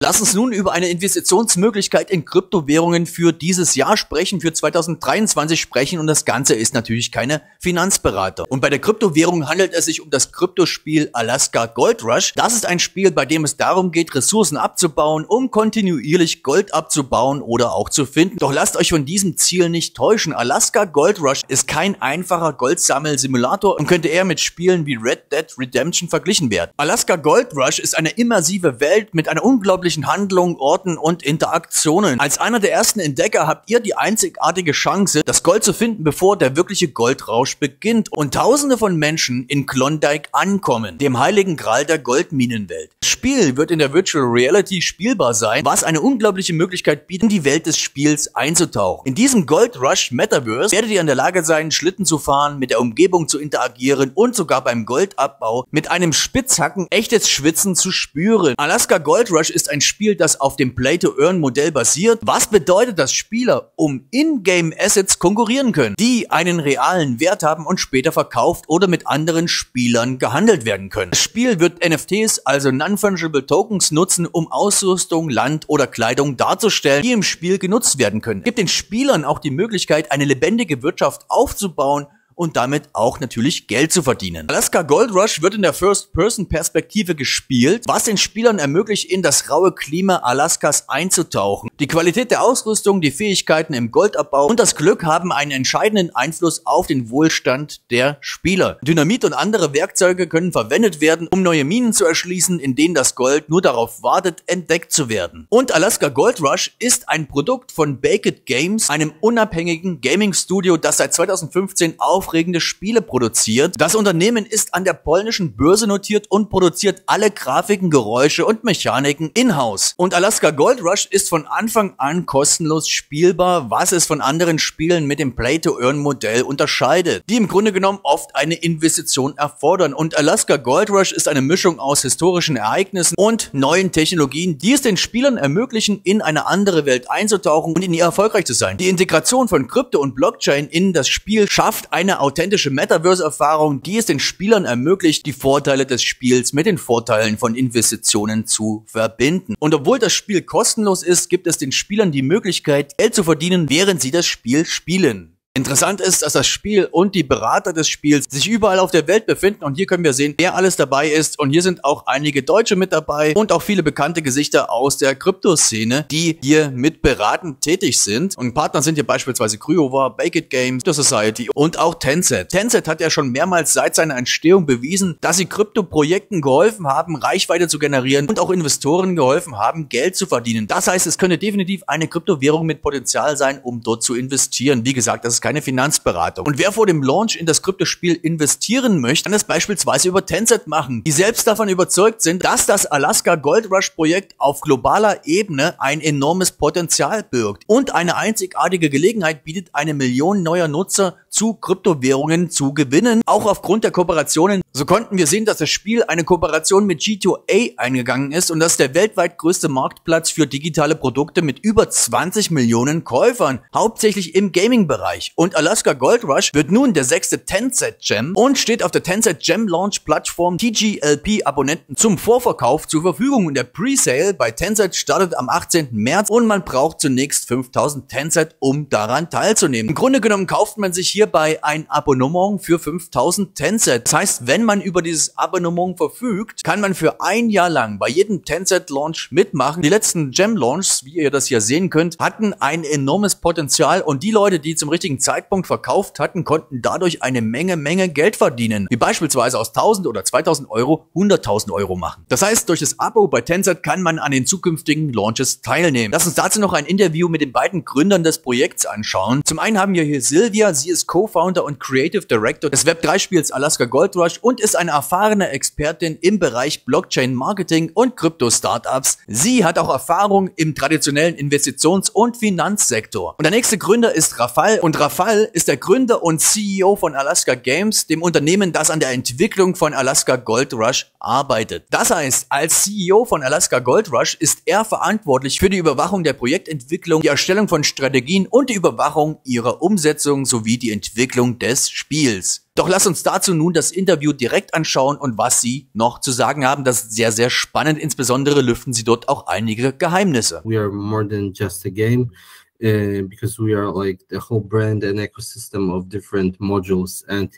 Lass uns nun über eine Investitionsmöglichkeit in Kryptowährungen für dieses Jahr sprechen, für 2023 sprechen, und das Ganze ist natürlich keine Finanzberater. Und bei der Kryptowährung handelt es sich um das Kryptospiel Alaska Gold Rush. Das ist ein Spiel, bei dem es darum geht, Ressourcen abzubauen, um kontinuierlich Gold abzubauen oder auch zu finden. Doch lasst euch von diesem Ziel nicht täuschen. Alaska Gold Rush ist kein einfacher Goldsammelsimulator und könnte eher mit Spielen wie Red Dead Redemption verglichen werden. Alaska Gold Rush ist eine immersive Welt mit einer unglaublichen Handlung, Orten und Interaktionen. Als einer der ersten Entdecker habt ihr die einzigartige Chance, das Gold zu finden, bevor der wirkliche Goldrausch beginnt und Tausende von Menschen in Klondike ankommen, dem heiligen Gral der Goldminenwelt. Das Spiel wird in der Virtual Reality spielbar sein, was eine unglaubliche Möglichkeit bietet, in die Welt des Spiels einzutauchen. In diesem Gold Rush Metaverse werdet ihr in der Lage sein, Schlitten zu fahren, mit der Umgebung zu interagieren und sogar beim Goldabbau mit einem Spitzhacken echtes Schwitzen zu spüren. Alaska Gold Rush ist ein Spiel, das auf dem Play-to-Earn-Modell basiert. Was bedeutet, dass Spieler um In-Game-Assets konkurrieren können, die einen realen Wert haben und später verkauft oder mit anderen Spielern gehandelt werden können. Das Spiel wird NFTs, also Non-Fungible Tokens, nutzen, um Ausrüstung, Land oder Kleidung darzustellen, die im Spiel genutzt werden können. Es gibt den Spielern auch die Möglichkeit, eine lebendige Wirtschaft aufzubauen und damit auch natürlich Geld zu verdienen. Alaska Gold Rush wird in der First-Person-Perspektive gespielt, was den Spielern ermöglicht, in das raue Klima Alaskas einzutauchen. Die Qualität der Ausrüstung, die Fähigkeiten im Goldabbau und das Glück haben einen entscheidenden Einfluss auf den Wohlstand der Spieler. Dynamit und andere Werkzeuge können verwendet werden, um neue Minen zu erschließen, in denen das Gold nur darauf wartet, entdeckt zu werden. Und Alaska Gold Rush ist ein Produkt von Baked Games, einem unabhängigen Gaming-Studio, das seit 2015 aufregende Spiele produziert. Das Unternehmen ist an der polnischen Börse notiert und produziert alle Grafiken, Geräusche und Mechaniken in-house. Und Alaska Gold Rush ist von Anfang an kostenlos spielbar, was es von anderen Spielen mit dem Play-to-Earn-Modell unterscheidet, die im Grunde genommen oft eine Investition erfordern. Und Alaska Gold Rush ist eine Mischung aus historischen Ereignissen und neuen Technologien, die es den Spielern ermöglichen, in eine andere Welt einzutauchen und in ihr erfolgreich zu sein. Die Integration von Krypto und Blockchain in das Spiel schafft eine authentische Metaverse-Erfahrung, die es den Spielern ermöglicht, die Vorteile des Spiels mit den Vorteilen von Investitionen zu verbinden. Und obwohl das Spiel kostenlos ist, gibt es den Spielern die Möglichkeit, Geld zu verdienen, während sie das Spiel spielen. Interessant ist, dass das Spiel und die Berater des Spiels sich überall auf der Welt befinden, und hier können wir sehen, wer alles dabei ist, und hier sind auch einige Deutsche mit dabei und auch viele bekannte Gesichter aus der Kryptoszene, die hier mit beratend tätig sind, und Partner sind hier beispielsweise Kryova, Baked Games, The Society und auch Tencent. Tencent hat ja schon mehrmals seit seiner Entstehung bewiesen, dass sie Kryptoprojekten geholfen haben, Reichweite zu generieren und auch Investoren geholfen haben, Geld zu verdienen. Das heißt, es könnte definitiv eine Kryptowährung mit Potenzial sein, um dort zu investieren. Wie gesagt, das ist keine Finanzberatung. Und wer vor dem Launch in das Kryptospiel investieren möchte, kann es beispielsweise über Tencent machen, die selbst davon überzeugt sind, dass das Alaska Gold Rush Projekt auf globaler Ebene ein enormes Potenzial birgt und eine einzigartige Gelegenheit bietet, eine Million neuer Nutzer zu Kryptowährungen zu gewinnen. Auch aufgrund der Kooperationen. So konnten wir sehen, dass das Spiel eine Kooperation mit G2A eingegangen ist, und das ist der weltweit größte Marktplatz für digitale Produkte mit über 20 Millionen Käufern, hauptsächlich im Gaming-Bereich. Und Alaska Gold Rush wird nun der 6. Tencent Gem und steht auf der Tencent Gem Launch Plattform TGLP-Abonnenten zum Vorverkauf zur Verfügung. Und der Presale bei Tencent startet am 18. März und man braucht zunächst 5000 Tencent, um daran teilzunehmen. Im Grunde genommen kauft man sich hierbei ein Abonnement für 5000 Tencent. Das heißt, wenn man über dieses Abonnement verfügt, kann man für ein Jahr lang bei jedem Tencent Launch mitmachen. Die letzten Gem Launches, wie ihr das hier sehen könnt, hatten ein enormes Potenzial, und die Leute, die zum richtigen Zeitpunkt verkauft hatten, konnten dadurch eine Menge Geld verdienen, wie beispielsweise aus 1000 oder 2000 Euro 100.000 Euro machen. Das heißt, durch das Abo bei Tencent kann man an den zukünftigen Launches teilnehmen. Lass uns dazu noch ein Interview mit den beiden Gründern des Projekts anschauen. Zum einen haben wir hier Silvia, sie ist Co-Founder und Creative Director des Web3-Spiels Alaska Gold Rush und ist eine erfahrene Expertin im Bereich Blockchain-Marketing und Krypto-Startups. Sie hat auch Erfahrung im traditionellen Investitions- und Finanzsektor. Und der nächste Gründer ist Rafal, und Rafal ist der Gründer und CEO von Alaska Games, dem Unternehmen, das an der Entwicklung von Alaska Gold Rush arbeitet. Das heißt, als CEO von Alaska Gold Rush ist er verantwortlich für die Überwachung der Projektentwicklung, die Erstellung von Strategien und die Überwachung ihrer Umsetzung sowie die Entwicklung Entwicklung des Spiels. Doch lass uns dazu nun das Interview direkt anschauen und was sie noch zu sagen haben. Das ist sehr, sehr spannend. Insbesondere lüften sie dort auch einige Geheimnisse. We are more than just a game because we are like the whole brand and ecosystem of different modules. And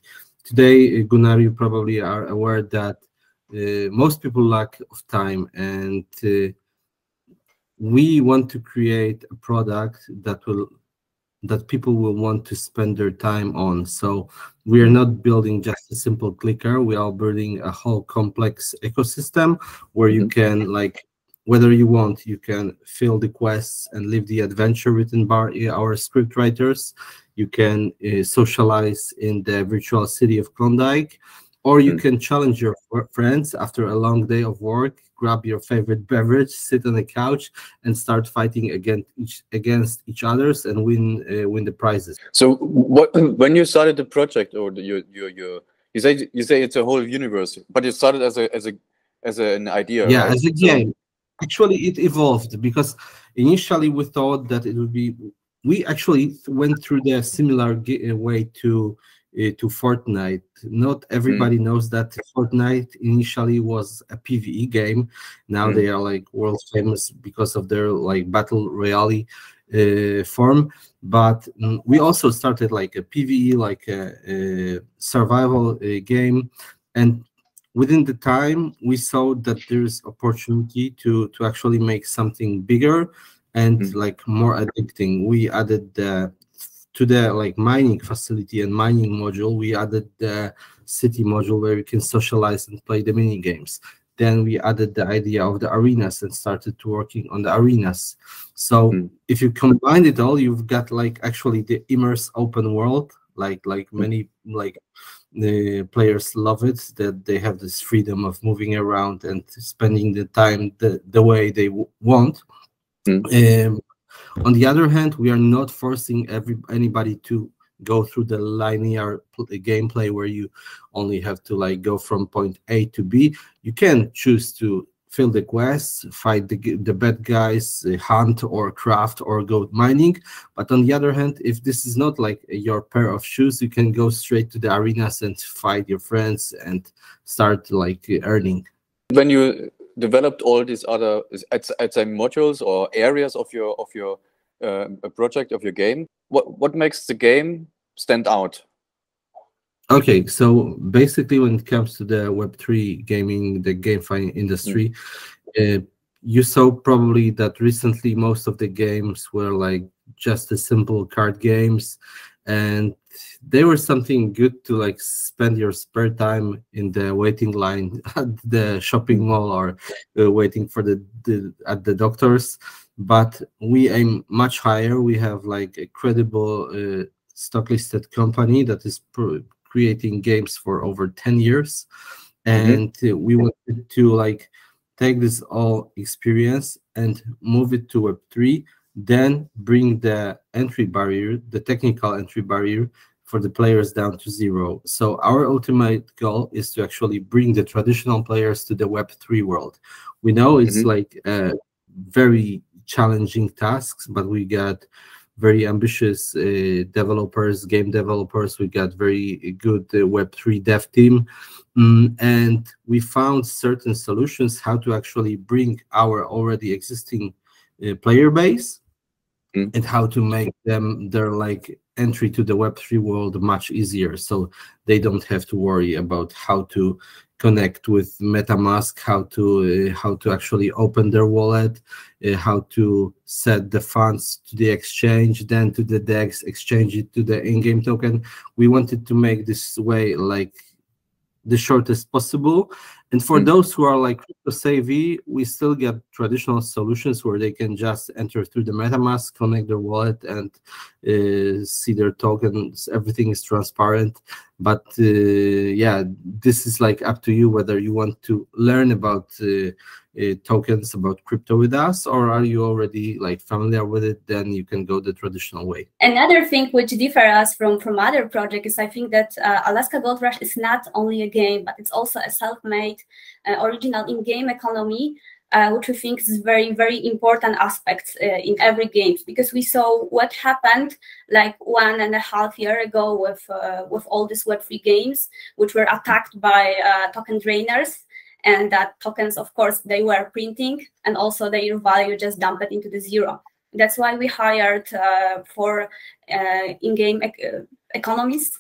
today, Gunnar, you probably are aware that most people lack of time, and we want to create a product that people will want to spend their time on. So we are not building just a simple clicker. We are building a whole complex ecosystem where you can, like, whether you want, you can fill the quests and live the adventure written by our script writers. You can socialize in the virtual city of Klondike, or you can challenge your friends after a long day of work, grab your favorite beverage, sit on the couch, and start fighting against each others and win the prizes. So, when you started the project, or you say it's a whole universe, but it started as an idea. Yeah, right? as a game. Actually, it evolved because initially we thought that it would be. We actually went through the similar way to Fortnite. Not everybody knows that Fortnite initially was a PvE game. Now they are like world famous because of their like battle royale form. But we also started like a PvE, like a survival game, and within the time we saw that there's opportunity to actually make something bigger and like more addicting. We added to the like mining facility and mining module, we added the city module where we can socialize and play the mini games. Then we added the idea of the arenas and started working on the arenas. So if you combine it all, you've got like actually the immersive open world, like many like the players love it, that they have this freedom of moving around and spending the time the way they want. On the other hand, we are not forcing anybody to go through the linear gameplay where you only have to like go from point A to B. You can choose to fill the quests, fight the bad guys, hunt or craft or go mining. But on the other hand, if this is not like your pair of shoes, you can go straight to the arenas and fight your friends and start like earning. When you developed all these other, I'd say modules or areas of your project, of your game, what makes the game stand out? Okay, so basically when it comes to the Web3 gaming, the GameFi industry, you saw probably that recently most of the games were like just a simple card games, and they were something good to like spend your spare time in the waiting line at the shopping mall or waiting for at the doctors. But we aim much higher. We have like a credible stock listed company that is creating games for over 10 years, and we wanted to like take this all experience and move it to Web3, then bring the entry barrier, the technical entry barrier for the players down to zero. So our ultimate goal is to actually bring the traditional players to the Web3 world. We know it's like very challenging tasks, but we got very ambitious developers, game developers. We got very good Web3 dev team, and we found certain solutions how to actually bring our already existing player base and how to make their like entry to the Web3 world much easier, so they don't have to worry about how to connect with MetaMask, how to actually open their wallet, how to set the funds to the exchange, then to the DEX, exchange it to the in-game token. We wanted to make this way like the shortest possible. And for those who are like crypto savvy, we still get traditional solutions where they can just enter through the MetaMask, connect their wallet, and see their tokens. Everything is transparent. But yeah, this is like up to you whether you want to learn about tokens, about crypto with us, or are you already like familiar with it? Then you can go the traditional way. Another thing which differs us from other projects is I think that Alaska Gold Rush is not only a game, but it's also a self-made original in-game economy which we think is very, very important aspect in every game, because we saw what happened like 1.5 years ago with all these Web3 games, which were attacked by token drainers, and that tokens, of course, they were printing, and also their value just dumped into the zero. That's why we hired for in-game economists.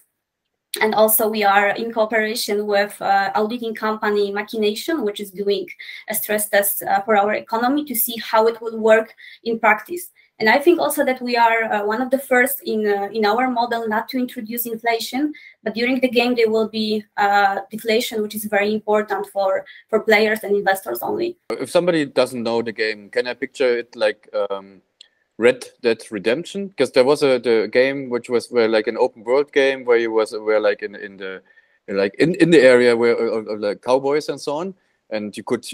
And also we are in cooperation with auditing company Machination, which is doing a stress test for our economy to see how it will work in practice. And I think also that we are one of the first in our model not to introduce inflation, but during the game there will be deflation, which is very important for players and investors only. If somebody doesn't know the game, can I picture it like Red Dead Redemption? Because there was the game which was like an open world game where you were like in the area where like cowboys and so on, and you could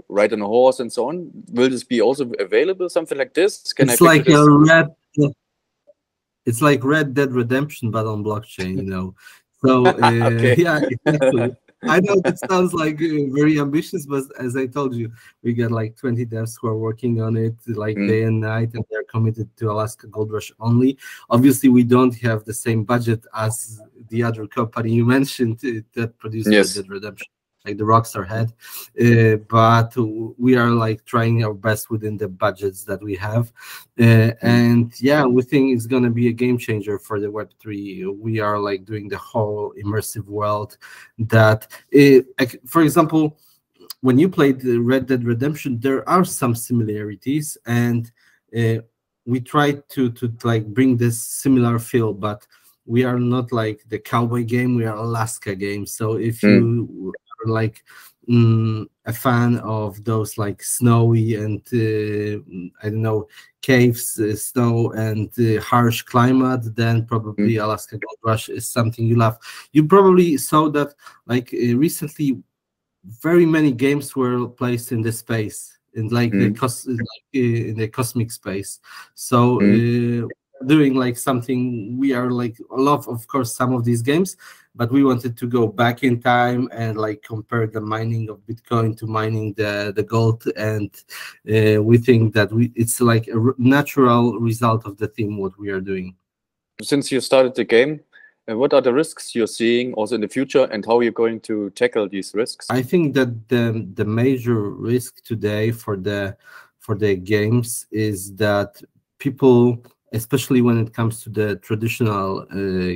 ride on a horse and so on. Will this be also available? Something like this? It's like Red Dead Redemption, but on blockchain, you know. So okay. yeah, exactly. I know that sounds like very ambitious, but as I told you, we got like 20 devs who are working on it like day and night, and they're committed to Alaska Gold Rush only. Obviously, we don't have the same budget as the other company you mentioned that produced Red Dead Redemption, like the Rockstar had, but we are like trying our best within the budgets that we have, and yeah, we think it's gonna be a game changer for the Web3. We are like doing the whole immersive world that, for example, when you played Red Dead Redemption, there are some similarities, and we tried to like bring this similar feel, but we are not like the cowboy game, we are Alaska game. So if you like a fan of those like snowy and I don't know, caves, snow and harsh climate, then probably Alaska Gold Rush is something you love. You probably saw that like recently very many games were placed in the space, in like in the cosmic space. So doing like something, we are like love of course some of these games, but we wanted to go back in time and like compare the mining of Bitcoin to mining the gold, and we think that it's like a natural result of the theme what we are doing. Since you started the game, what are the risks you're seeing also in the future, and how are you going to tackle these risks? I think that the major risk today for the games is that people, especially when it comes to the traditional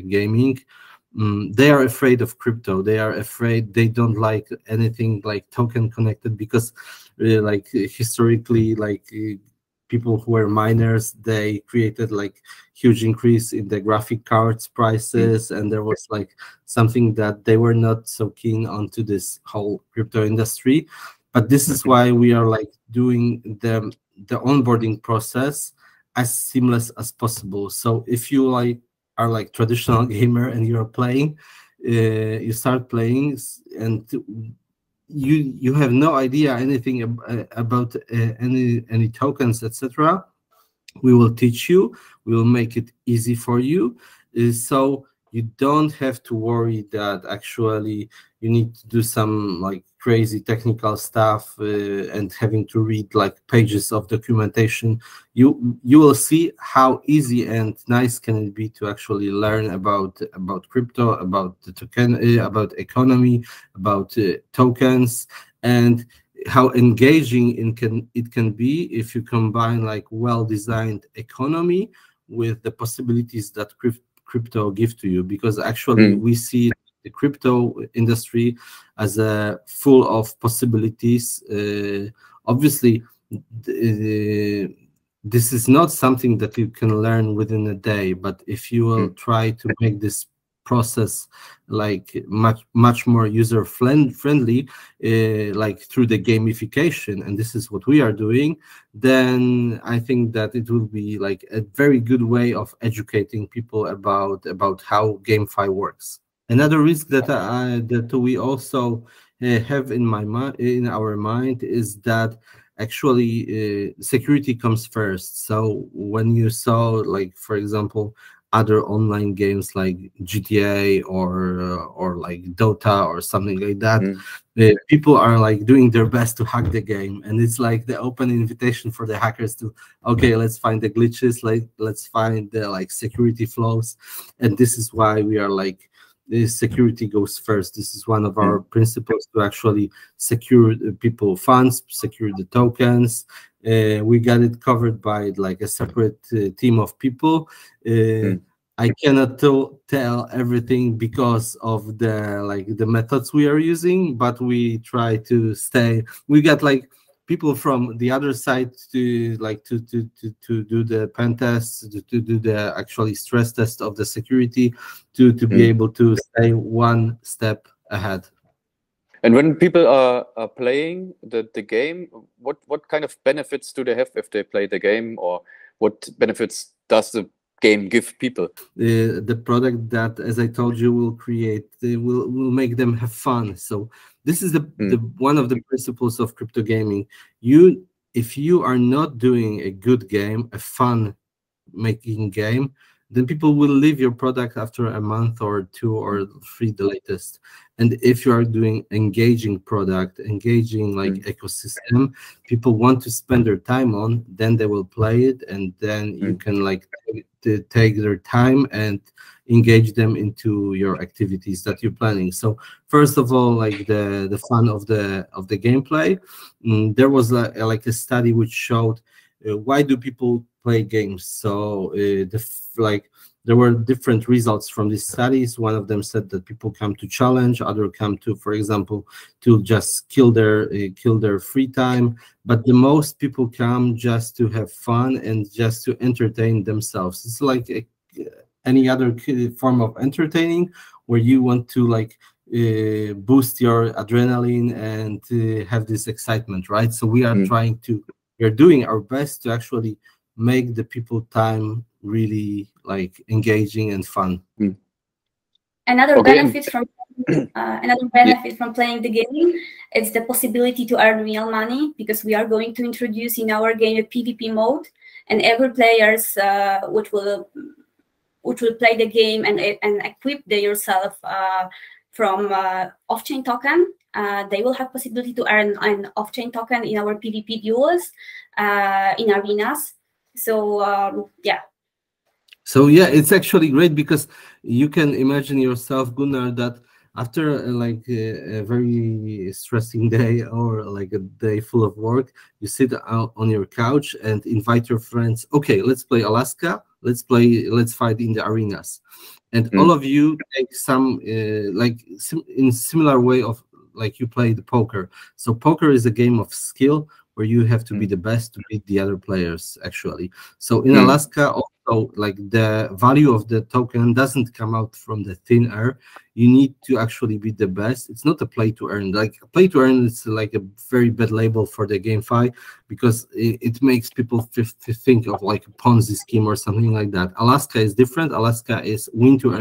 gaming, they are afraid of crypto. They are afraid, they don't like anything like token connected, because like historically, like people who were miners, they created like huge increase in the graphic cards prices, and there was like something that they were not so keen onto this whole crypto industry. But this is why we are like doing the onboarding process as seamless as possible. So if you like are like traditional gamer and you're playing, you start playing and you have no idea anything about any tokens, etc., we will teach you, we will make it easy for you, so you don't have to worry that actually you need to do some like crazy technical stuff and having to read like pages of documentation. You will see how easy and nice can it be to actually learn about crypto, about the token, about economy, about tokens, and how engaging it can be if you combine like well-designed economy with the possibilities that crypto give to you. Because actually we see the crypto industry as a full of possibilities. Obviously, this is not something that you can learn within a day, but if you will try to make this process like much more user friendly, like through the gamification, and this is what we are doing, then I think that it will be like a very good way of educating people about how GameFi works. Another risk that we also have in our mind is that actually security comes first. So when you saw, like for example, other online games like GTA or like Dota or something like that. People are like doing their best to hack the game, and it's like the open invitation for the hackers to, okay, let's find the glitches, like let's find the like security flaws. And this is why we are like, the security goes first. This is one of our principles, to actually secure people funds, secure the tokens. We got it covered by like a separate team of people. I cannot tell everything because of the methods we are using, but we try to stay. We got like people from the other side to like to do the pen tests, to do the actually stress test of the security, to be able to stay one step ahead. And when people are playing the game, what kind of benefits do they have if they play the game, or what benefits does the game give people? The product that, as I told you, will create, will make them have fun. So this is the one of the principles of crypto gaming. If you are not doing a good game, a fun making game, then people will leave your product after a month or 2 or 3 the latest. And if you are doing engaging product, engaging like ecosystem, people want to spend their time on, then they will play it, and then you can like take their time and engage them into your activities that you're planning. So first of all, like the fun of the gameplay. There was like a study which showed why do people play games. So there were different results from these studies. One of them said that people come to challenge, other come to, for example, to just kill their free time. But the most people come just to have fun and just to entertain themselves. It's like any other form of entertaining, where you want to like boost your adrenaline and have this excitement, right? So we are we are doing our best to actually make the people time really like engaging and fun. Another benefit from playing the game is the possibility to earn real money, because we are going to introduce in our game a PvP mode, and every players which will play the game and equip themselves from off-chain token, they will have possibility to earn an off-chain token in our PvP duels, in arenas. So yeah. So yeah, it's actually great, because you can imagine yourself, Gunnar, that after like a very stressing day or like a day full of work, you sit out on your couch and invite your friends. Okay, let's play Alaska. Let's fight in the arenas, and all of you take some in similar way of like you play the poker. So poker is a game of skill, where you have to be the best to beat the other players, actually. So in Alaska, also, like the value of the token doesn't come out from the thin air. You need to actually be the best. It's not a play to earn. Like play to earn is like a very bad label for the GameFi, because it makes people think of like a Ponzi scheme or something like that. Alaska is different. Alaska is win to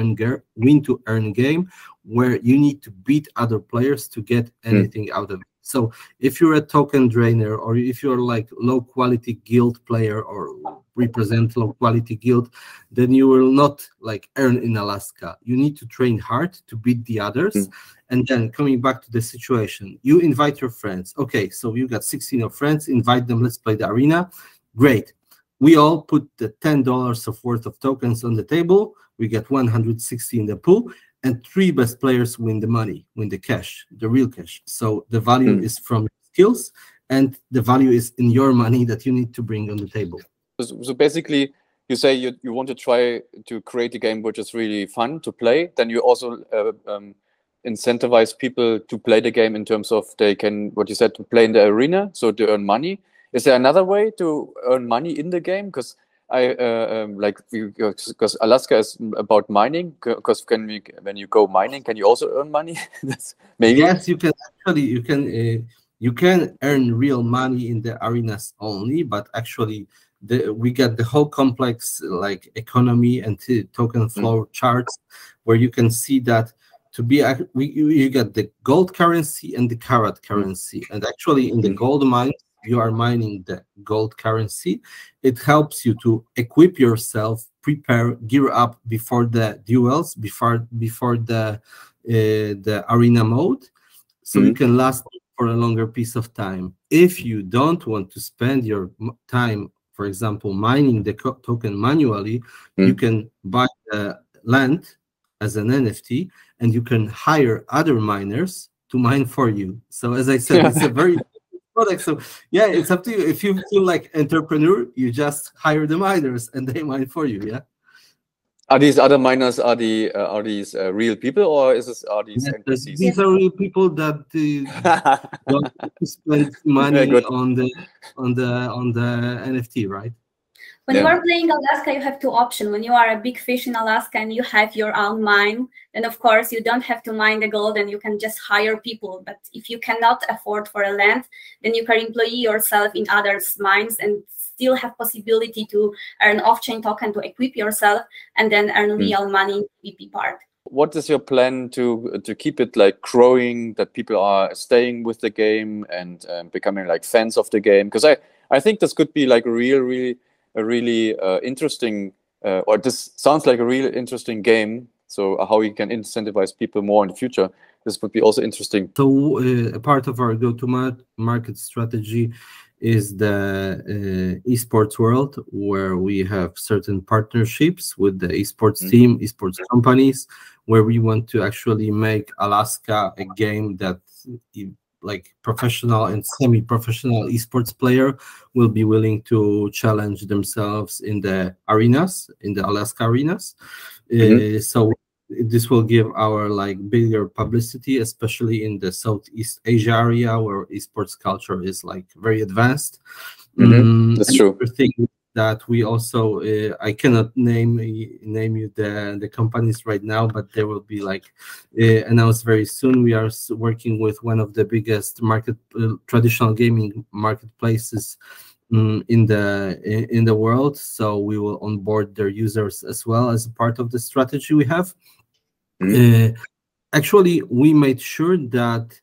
earn game, where you need to beat other players to get anything out of it. So if you're a token drainer, or if you're like low quality guild player or represent low quality guild, then you will not like earn in Alaska. You need to train hard to beat the others. And then coming back to the situation, you invite your friends. Okay, so you got 16 of friends, invite them, let's play the arena. Great. We all put the $10 of worth of tokens on the table. We get 160 in the pool, and 3 best players win the money, win the cash, the real cash. So the value is from skills, and the value is in your money that you need to bring on the table. So basically, you say you want to try to create a game which is really fun to play. Then you also incentivize people to play the game in terms of they can, what you said, to play in the arena, so to earn money. Is there another way to earn money in the game? Because because Alaska is about mining. Because when you go mining, can you also earn money? Maybe. Yes, you can actually. You can earn real money in the arenas only, but actually, we got the whole complex like economy and token flow charts, where you can see that you get the gold currency and the carat currency, and actually in the gold mines you are mining the gold currency, it helps you to equip yourself, prepare, gear up before the duels, before the arena mode, so you can last for a longer piece of time. If you don't want to spend your time, for example, mining the token manually, you can buy the land as an NFT, and you can hire other miners to mine for you. So as I said, it's a very product. So yeah, it's up to you. If you feel like entrepreneur, you just hire the miners and they mine for you. Yeah. Are these other miners, are these real people, or are these NPCs? These are real people that don't spend money on the NFT, right? When you are playing Alaska, you have two options. When you are a big fish in Alaska and you have your own mine, then of course you don't have to mine the gold and you can just hire people. But if you cannot afford for a land, then you can employ yourself in others' mines and still have possibility to earn off-chain token to equip yourself and then earn real money in the PvP part. What is your plan to keep it like growing, that people are staying with the game and becoming like fans of the game? Because I think this could be like a really interesting, or this sounds like a really interesting game. So how you can incentivize people more in the future, this would be also interesting. So a part of our go-to-market strategy is the esports world, where we have certain partnerships with the esports team, esports companies, where we want to actually make Alaska a game that like professional and semi-professional esports player will be willing to challenge themselves in the arenas, in the Alaska arenas. So this will give our like bigger publicity, especially in the Southeast Asia area where esports culture is like very advanced. That's true. That we also I cannot name you the companies right now, but they will be like announced very soon. We are working with one of the biggest traditional gaming marketplaces in the world, so we will onboard their users as well as a part of the strategy we have. Actually, we made sure that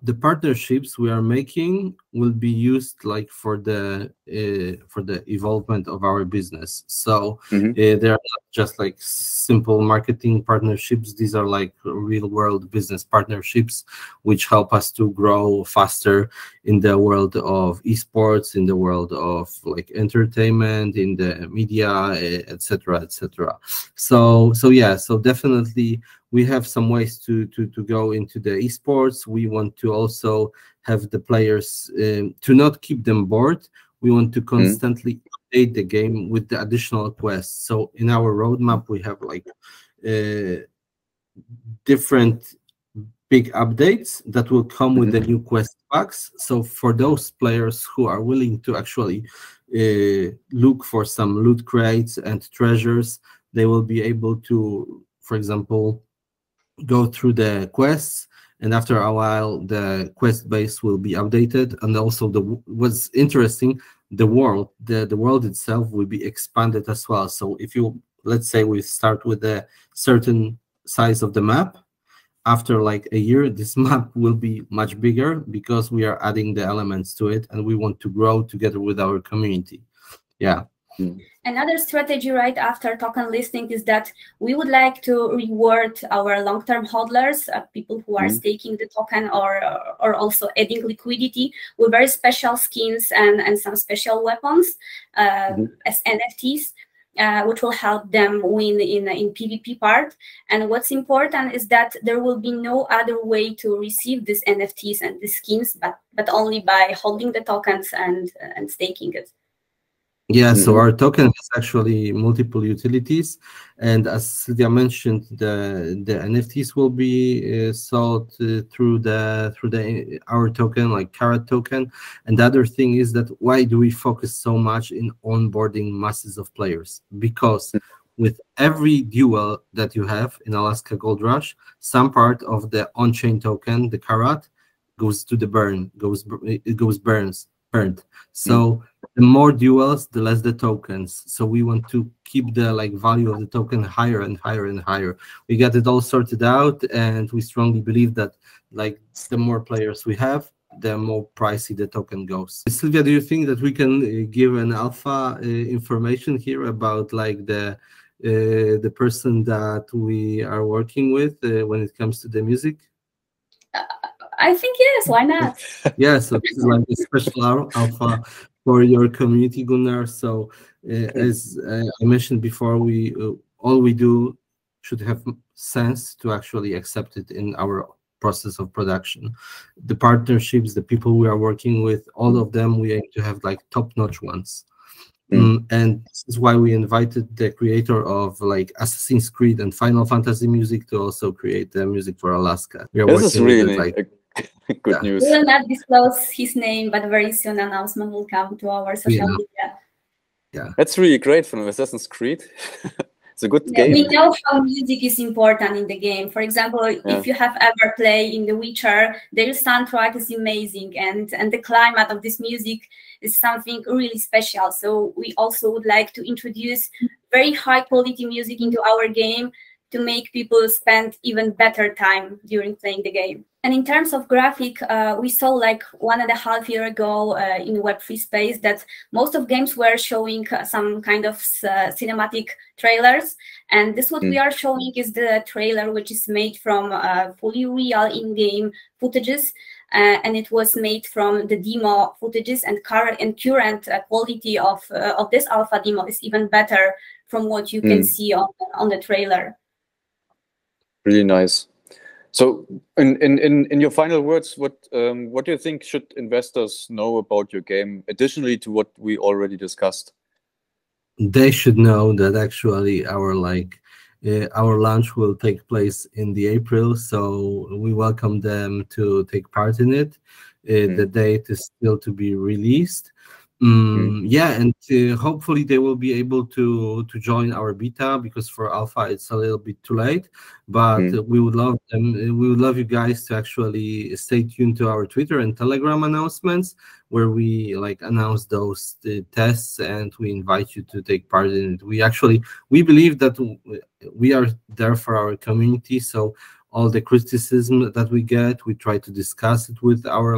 the partnerships we are making will be used like for the evolvement of our business. So they're not just like simple marketing partnerships. These are like real world business partnerships which help us to grow faster in the world of esports, in the world of like entertainment, in the media, etc., etc. So yeah, so definitely we have some ways to go into the esports. We want to also have the players to not keep them bored. We want to constantly update the game with the additional quests. So in our roadmap, we have like different big updates that will come with the new quest packs. So for those players who are willing to actually look for some loot crates and treasures, they will be able to, for example, go through the quests, and after a while the quest base will be updated, and also what's interesting, the world itself will be expanded as well. So if you, let's say we start with a certain size of the map, after like a year this map will be much bigger because we are adding the elements to it and we want to grow together with our community. Yeah. Another strategy right after token listing is that we would like to reward our long-term hodlers, people who are staking the token or also adding liquidity with very special skins and some special weapons as NFTs, which will help them win in PvP part. And what's important is that there will be no other way to receive these NFTs and the skins, but only by holding the tokens and staking it. Yeah, so our token has actually multiple utilities, and as Sylvia mentioned, the NFTs will be sold through our token, like Carrot token. And the other thing is that why do we focus so much in onboarding masses of players? Because with every duel that you have in Alaska Gold Rush, some part of the on-chain token, the Carrot, goes to the burn, burnt. So the more duels, the less the tokens. So we want to keep the like value of the token higher and higher and higher. We got it all sorted out, and we strongly believe that like the more players we have, the more pricey the token goes. Sylvia, do you think that we can give an alpha information here about like the person that we are working with when it comes to the music? I think yes, why not? Yeah, so this is like a special alpha for your community, Gunnar. So as I mentioned before, we all we do should have sense to actually accept it in our process of production. The partnerships, the people we are working with, all of them, we aim to have like top-notch ones. And this is why we invited the creator of like Assassin's Creed and Final Fantasy music to also create the music for Alaska. We are This is really like, good news. We will not disclose his name, but very soon announcement will come to our social media. Yeah, that's really great from Assassin's Creed. It's a good game. We know how music is important in the game. For example, if you have ever played in The Witcher, their soundtrack is amazing, and the climate of this music is something really special. So we also would like to introduce very high quality music into our game to make people spend even better time during playing the game. And in terms of graphic, we saw like 1.5 years ago in Web3 space that most of games were showing some kind of cinematic trailers. And this what we are showing is the trailer, which is made from fully real in-game footages. And it was made from the demo footages, and current quality of this alpha demo is even better from what you can see on the trailer. Really nice. So, in your final words, what do you think should investors know about your game, additionally to what we already discussed? They should know that actually our launch will take place in the April, so we welcome them to take part in it. The date is still to be released. Yeah, and hopefully they will be able to join our beta, because for alpha it's a little bit too late, but we would love them. We would love you guys to actually stay tuned to our Twitter and Telegram announcements, where we like announce those tests, and we invite you to take part in it. We believe that we are there for our community, so all the criticism that we get, we try to discuss it with our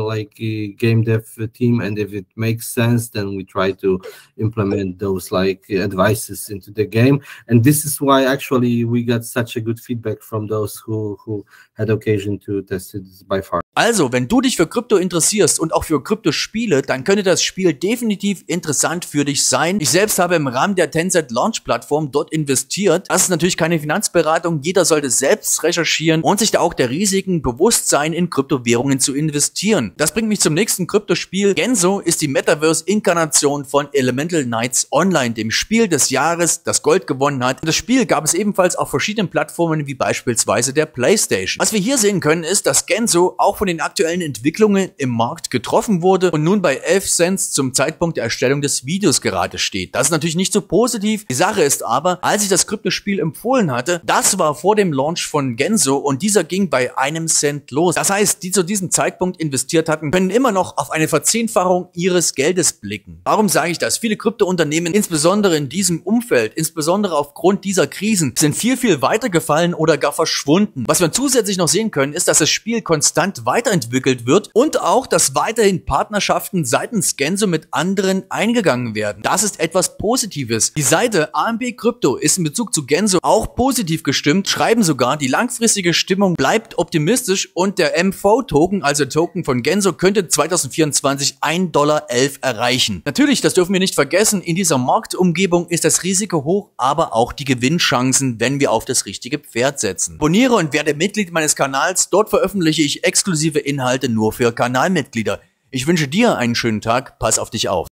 game dev team, and if it makes sense, then we try to implement those advices into the game. And this is why actually we got such a good feedback from those who had occasion to test it by far. Also, wenn du dich für Krypto interessierst und auch für Kryptospiele, dann könnte das Spiel definitiv interessant für dich sein. Ich selbst habe im Rahmen der Tencent Launch Plattform dort investiert. Das ist natürlich keine Finanzberatung. Jeder sollte selbst recherchieren und sich da auch der Risiken bewusst sein, in Kryptowährungen zu investieren. Das bringt mich zum nächsten Kryptospiel. Genso ist die Metaverse-Inkarnation von Elemental Knights Online, dem Spiel des Jahres, das Gold gewonnen hat. Das Spiel gab es ebenfalls auf verschiedenen Plattformen, wie beispielsweise der PlayStation. Was wir hier sehen können, ist, dass Genso auch von den aktuellen Entwicklungen im Markt getroffen wurde und nun bei 11 Cent zum Zeitpunkt der Erstellung des Videos gerade steht. Das ist natürlich nicht so positiv. Die Sache ist aber, als ich das Kryptospiel empfohlen hatte, das war vor dem Launch von Genso und dieser ging bei 1 Cent los. Das heißt, die zu diesem Zeitpunkt investiert hatten, können immer noch auf eine Verzehnfachung ihres Geldes blicken. Warum sage ich das? Viele Kryptounternehmen, insbesondere in diesem Umfeld, insbesondere aufgrund dieser Krisen, sind viel weiter gefallen oder gar verschwunden. Was wir zusätzlich noch sehen können, ist, dass das Spiel konstant weiterentwickelt wird und auch, dass weiterhin Partnerschaften seitens Genso mit anderen eingegangen werden. Das ist etwas Positives. Die Seite AMB Krypto ist in Bezug zu Genso auch positiv gestimmt, schreiben sogar, die langfristige Stimmung bleibt optimistisch und der MV-Token, also Token von Genso, könnte 2024 $1,11 erreichen. Natürlich, das dürfen wir nicht vergessen, in dieser Marktumgebung ist das Risiko hoch, aber auch die Gewinnchancen, wenn wir auf das richtige Pferd setzen. Abonniere und werde Mitglied meines Kanals, dort veröffentliche ich exklusive Inhalte nur für Kanalmitglieder. Ich wünsche dir einen schönen Tag, pass auf dich auf.